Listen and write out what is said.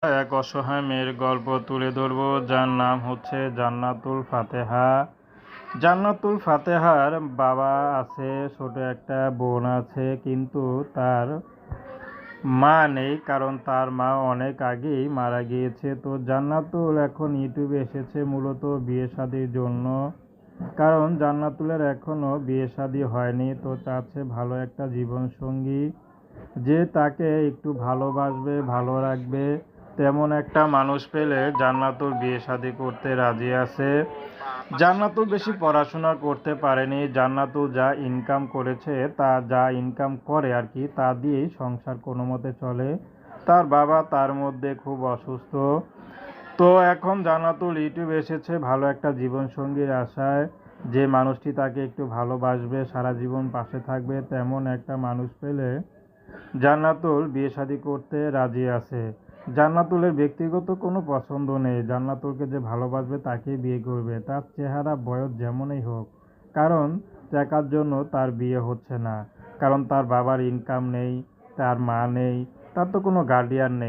এক অসহায় মেয়ের গল্প তুলে ধরব, যার নাম হচ্ছে জান্নাতুল ফাতেহা। জান্নাতুল ফাতেহার বাবা আছে, ছোট একটা বোন আছে, কিন্তু তার মা নেই, কারণ তার মা অনেক আগেই মারা গিয়েছে। তো জান্নাতুল এখন ইউটিউবে এসেছে মূলত বিয়ে শাদির জন্য, কারণ জান্নাতুলের এখনো বিয়ে শাদী হয়নি। তো চাচ্ছে ভালো একটা জীবন সঙ্গী, যে তাকে একটু ভালোবাসবে, ভালো রাখবে, তেমন একটা মানুষ পেলে জান্নাতুল বিয়ে শাদী করতে রাজি আছে। জান্নাতুল বেশি পড়াশোনা করতে পারেনি। জান্নাতুল যা ইনকাম করেছে, তা যা ইনকাম করে আর কি, তা দিয়েই সংসার কোনো মতে চলে। তার বাবা তার মধ্যে খুব অসুস্থ। তো এখন জান্নাতুল ইউটিউবে এসেছে ভালো একটা জীবনসঙ্গীর আশায়, যে মানুষটি তাকে একটু ভালোবাসবে, সারা জীবন পাশে থাকবে, তেমন একটা মানুষ পেলে জান্নাতুল বিয়ে শাদী করতে রাজি আছে। জান্নাতুলের ব্যক্তিগত কোনো পছন্দ নেই, জান্নাতুলকে যে ভালোবাসবে তাকেই বিয়ে করবে, তার চেহারা বয়স যেমনই হোক। কারণ টাকার জন্য তার বিয়ে হচ্ছে না, কারণ তার বাবার ইনকাম নেই, তার মা নেই, তার তো কোনো গার্ডিয়ান নেই।